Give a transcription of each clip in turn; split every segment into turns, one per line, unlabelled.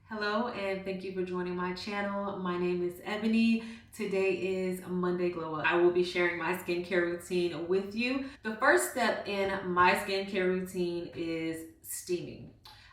Hello and thank you for joining my channel. My name is Ebony. Today is Monday Glow Up. I will be sharing my skincare routine with you. The first step in my skincare routine is steaming.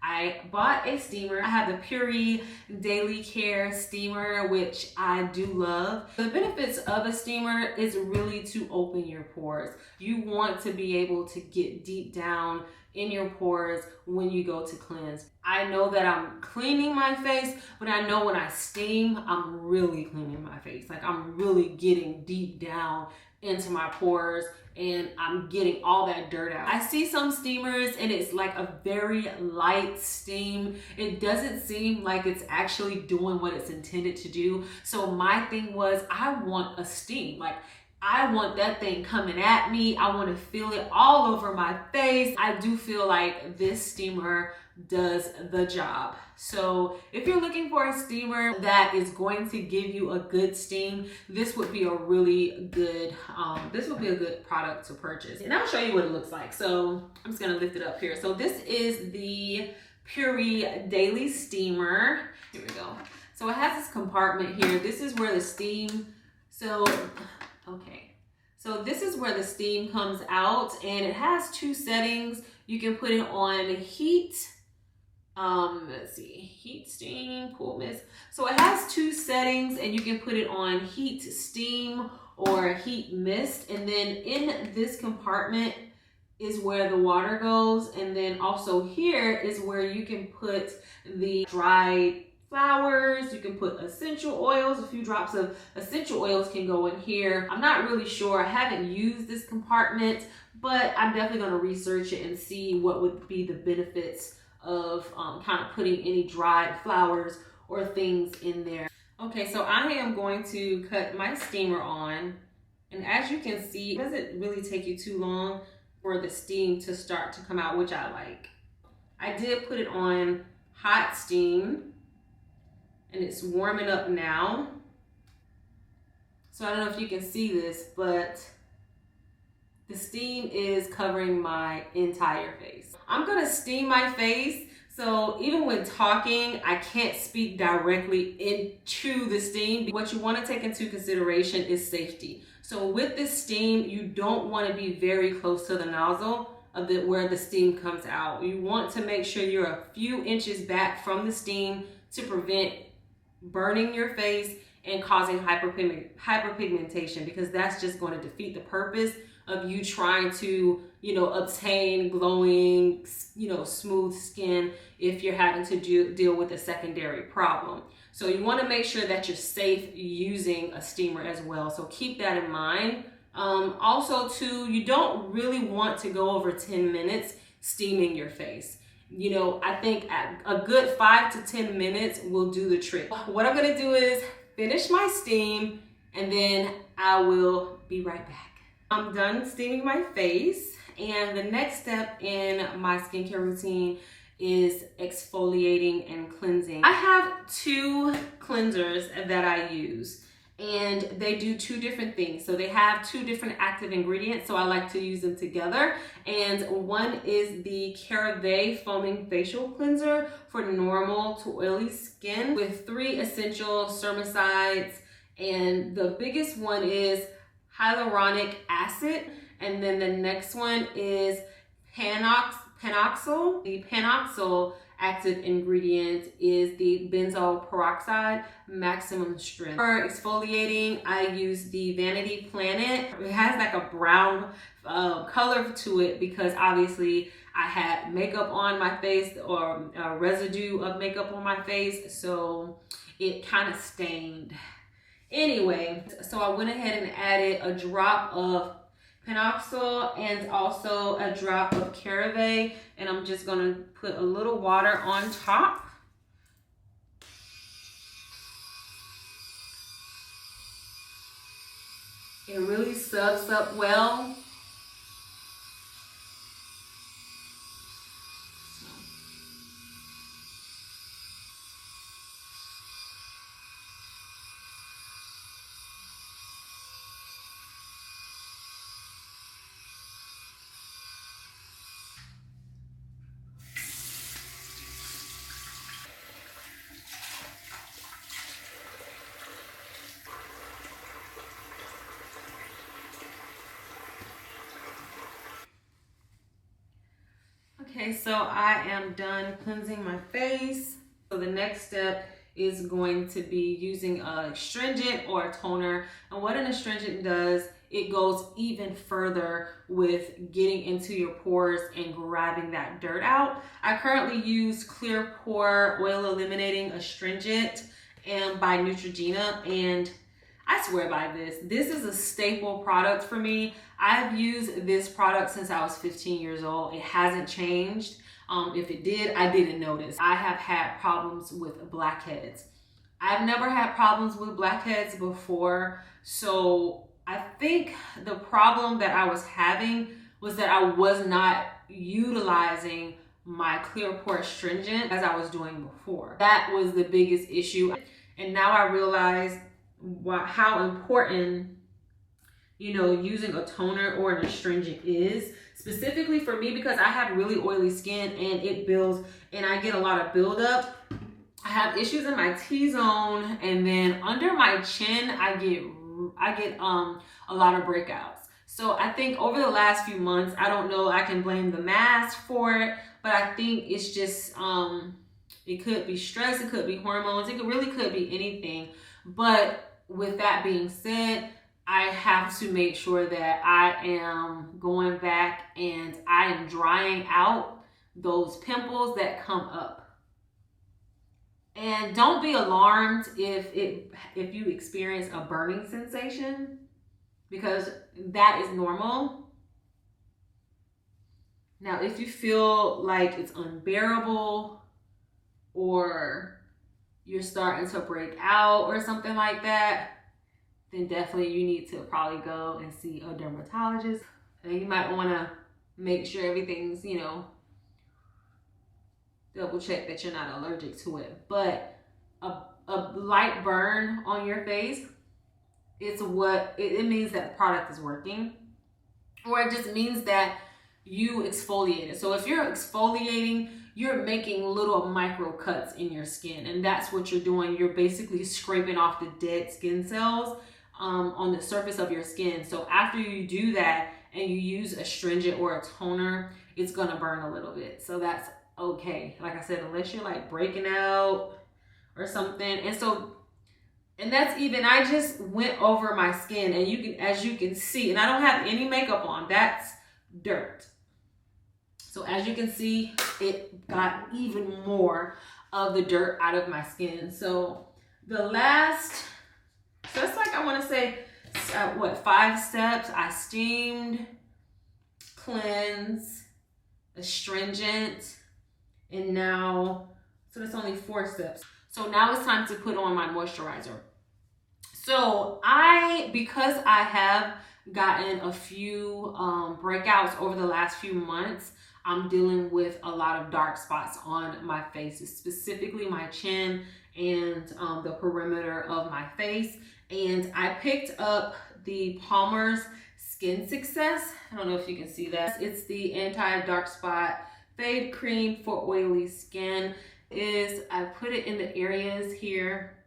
I bought a steamer. I have the Puri Daily Care Steamer, which I do love. The benefits of a steamer is really to open your pores. You want to be able to get deep down in your pores when you go to cleanse. I know that I'm cleaning my face, but I know when I steam, I'm really cleaning my face. Like I'm really getting deep down into my pores and I'm getting all that dirt out. I see some steamers and it's like a very light steam. It doesn't seem like it's actually doing what it's intended to do. So my thing was, I want a steam. Like I want that thing coming at me. I want to feel it all over my face. I do feel like this steamer does the job. So if you're looking for a steamer that is going to give you a good steam, this would be a really good, product to purchase. And I'll show you what it looks like. So I'm just gonna lift it up here. So this is the Puri Daily Steamer. Here we go. So it has this compartment here. This is where the steam, so this is where the steam comes out, and it has two settings. You can put it on heat, heat, steam, cool mist. So it has two settings and you can put it on heat, steam, or heat mist. And then in this compartment is where the water goes. And then also here is where you can put the dried flowers, you can put essential oils. A few drops of essential oils can go in here. I'm not really sure. I haven't used this compartment, but I'm definitely going to research it and see what would be the benefits of kind of putting any dried flowers or things in there. Okay, so I am going to cut my steamer on. And as you can see, it doesn't really take you too long for the steam to start to come out, which I like. I did put it on hot steam and it's warming up now. So I don't know if you can see this, but the steam is covering my entire face. I'm gonna steam my face, so even when talking, I can't speak directly into the steam. What you wanna take into consideration is safety. So with this steam, you don't wanna be very close to the nozzle of where the steam comes out. You want to make sure you're a few inches back from the steam to prevent burning your face and causing hyperpigmentation, because that's just going to defeat the purpose of you trying to, obtain glowing, smooth skin if you're having to deal with a secondary problem. So you want to make sure that you're safe using a steamer as well. So keep that in mind. Also too, you don't really want to go over 10 minutes steaming your face. I think a good 5 to 10 minutes will do the trick. What I'm gonna do is finish my steam and then I will be right back. I'm done steaming my face, and the next step in my skincare routine is exfoliating and cleansing. I have two cleansers that I use, and they do two different things. So they have two different active ingredients, so I like to use them together. And one is the CeraVe Foaming Facial Cleanser for normal to oily skin with 3 essential spermicides. And the biggest one is hyaluronic acid. And then the next one is panoxyl. The panoxyl active ingredient is the benzoyl peroxide maximum strength. For exfoliating, I use the Vanity Planet. It has like a brown color to it because obviously I had makeup on my face, or residue of makeup on my face, so it kind of stained. Anyway, so I went ahead and added a drop of panoxyl and also a drop of CeraVe, and I'm just gonna put a little water on top. It really subs up well. Okay, so I am done cleansing my face. So the next step is going to be using a astringent or a toner. And what an astringent does, it goes even further with getting into your pores and grabbing that dirt out. I currently use Clear Pore Oil Eliminating Astringent and by Neutrogena, and I swear by this. This is a staple product for me. I've used this product since I was 15 years old. It hasn't changed. If it did, I didn't notice. I have had problems with blackheads. I've never had problems with blackheads before. So I think the problem that I was having was that I was not utilizing my Clear Pore astringent as I was doing before. That was the biggest issue. And now I realize how important, you know, using a toner or an astringent is, specifically for me because I have really oily skin and it builds and I get a lot of buildup. I have issues in my T-zone, and then under my chin I get a lot of breakouts. So I think over the last few months, I don't know, I can blame the mask for it, but I think it's just it could be stress, it could be hormones, it really could be anything. But with that being said, I have to make sure that I am going back and I am drying out those pimples that come up. And don't be alarmed if you experience a burning sensation, because that is normal. Now, if you feel like it's unbearable or you're starting to break out or something like that, then definitely you need to probably go and see a dermatologist. And you might want to make sure everything's, you know, double check that you're not allergic to it. But a light burn on your face, it's what it means that the product is working, or it just means that you exfoliated. So if you're exfoliating, you're making little micro cuts in your skin, and that's what you're doing. You're basically scraping off the dead skin cells on the surface of your skin. So after you do that and you use a astringent or a toner, it's gonna burn a little bit. So that's okay. Like I said, unless you're like breaking out or something. And that's even, I just went over my skin, and you can, as you can see, and I don't have any makeup on, that's dirt. So as you can see, it got even more of the dirt out of my skin. So the last, so it's like, I want to say, 5 steps? I steamed, cleanse, astringent, and now, so that's only 4 steps. So now it's time to put on my moisturizer. So because I have gotten a few breakouts over the last few months, I'm dealing with a lot of dark spots on my face, specifically my chin and the perimeter of my face. And I picked up the Palmer's Skin Success. I don't know if you can see that. It's the anti-dark spot fade cream for oily skin. I put it in the areas here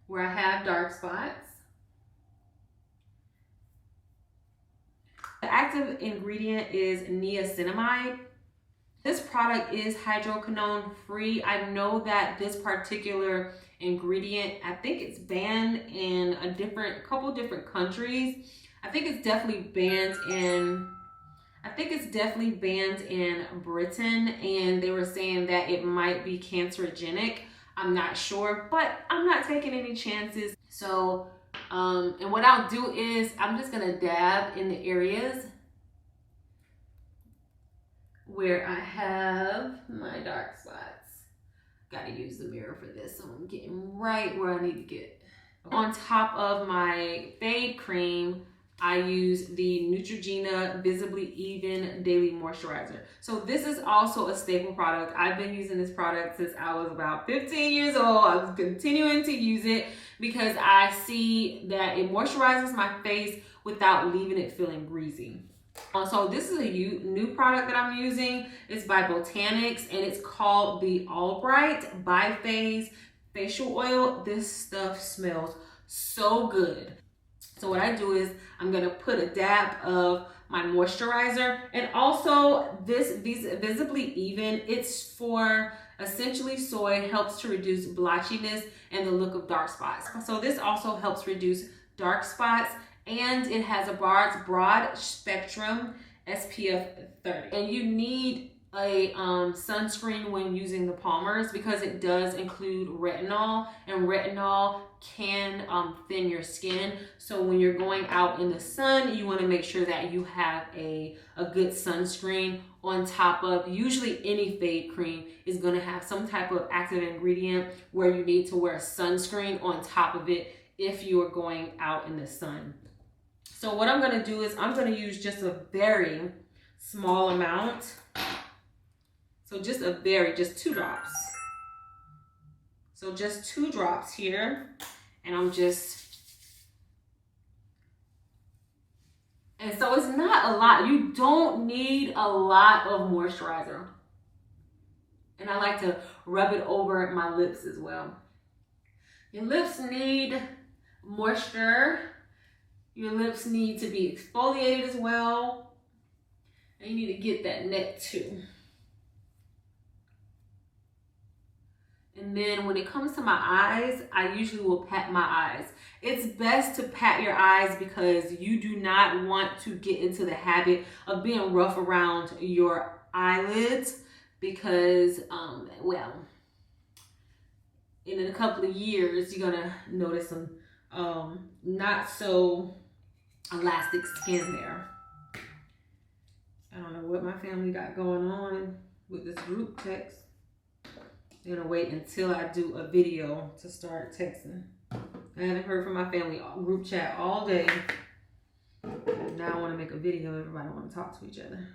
where I have dark spots. The active ingredient is niacinamide. This product is hydroquinone free. I know that this particular ingredient, I think it's banned in a couple different countries. I think it's definitely banned in Britain, and they were saying that it might be cancerogenic. I'm not sure, but I'm not taking any chances. So, and what I'll do is I'm just gonna dab in the areas where I have my dark spots. Gotta use the mirror for this, so I'm getting right where I need to get. On top of my fade cream, I use the Neutrogena Visibly Even Daily Moisturizer. So this is also a staple product. I've been using this product since I was about 15 years old. I was continuing to use it because I see that it moisturizes my face without leaving it feeling greasy. So this is a new product that I'm using. It's by Botanics, and it's called the Albright Biphase Facial Oil. This stuff smells so good. So what I do is I'm gonna put a dab of my moisturizer, and also this Visibly Even, it's for essentially soy, helps to reduce blotchiness and the look of dark spots. So this also helps reduce dark spots, and it has a broad spectrum SPF 30. And you need a sunscreen when using the Palmers because it does include retinol, and retinol can thin your skin. So when you're going out in the sun, you want to make sure that you have a good sunscreen on top of. Usually any fade cream is going to have some type of active ingredient where you need to wear sunscreen on top of it if you are going out in the sun. So what I'm going to do is I'm going to use just a very small amount. So just 2 drops. So just 2 drops here. And and so it's not a lot. You don't need a lot of moisturizer. And I like to rub it over my lips as well. Your lips need moisture. Your lips need to be exfoliated as well. And you need to get that neck too. And then when it comes to my eyes, I usually will pat my eyes. It's best to pat your eyes because you do not want to get into the habit of being rough around your eyelids because, well, in a couple of years, you're gonna notice some not so elastic skin there. I don't know what my family got going on with this group text. I'm gonna wait until I do a video to start texting. I haven't heard from my family group chat all day. Now I want to make a video. Everybody want to talk to each other.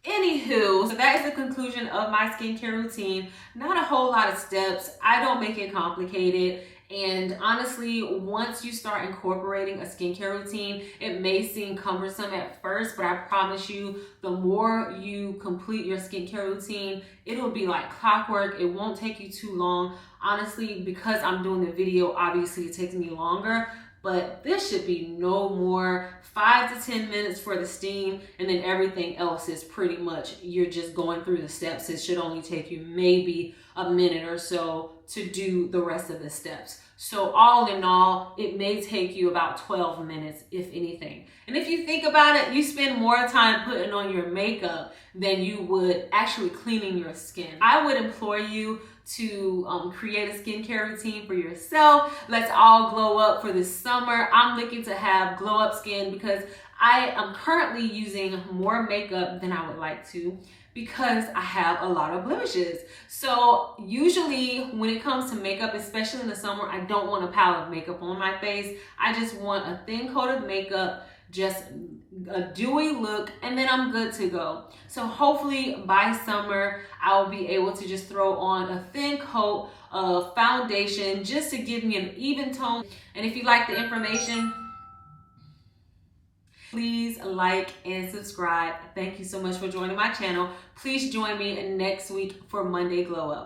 Anywho, so that is the conclusion of my skincare routine. Not a whole lot of steps. I don't make it complicated. And honestly, once you start incorporating a skincare routine, it may seem cumbersome at first, but I promise you, the more you complete your skincare routine, it'll be like clockwork. It won't take you too long. Honestly, because I'm doing the video, obviously it takes me longer, but this should be no more 5 to 10 minutes for the steam, and then everything else is pretty much, you're just going through the steps. It should only take you maybe a minute or so to do the rest of the steps. So all in all, it may take you about 12 minutes, if anything. And if you think about it, you spend more time putting on your makeup than you would actually cleaning your skin. I would implore you to create a skincare routine for yourself. Let's all glow up for this summer. I'm looking to have glow up skin because I am currently using more makeup than I would like to because I have a lot of blemishes. So usually when it comes to makeup, especially in the summer, I don't want a palette of makeup on my face. I just want a thin coat of makeup, just a dewy look, and then I'm good to go. So hopefully by summer, I'll be able to just throw on a thin coat of foundation just to give me an even tone. And if you like the information, please like and subscribe. Thank you so much for joining my channel. Please join me next week for Monday Glow Up.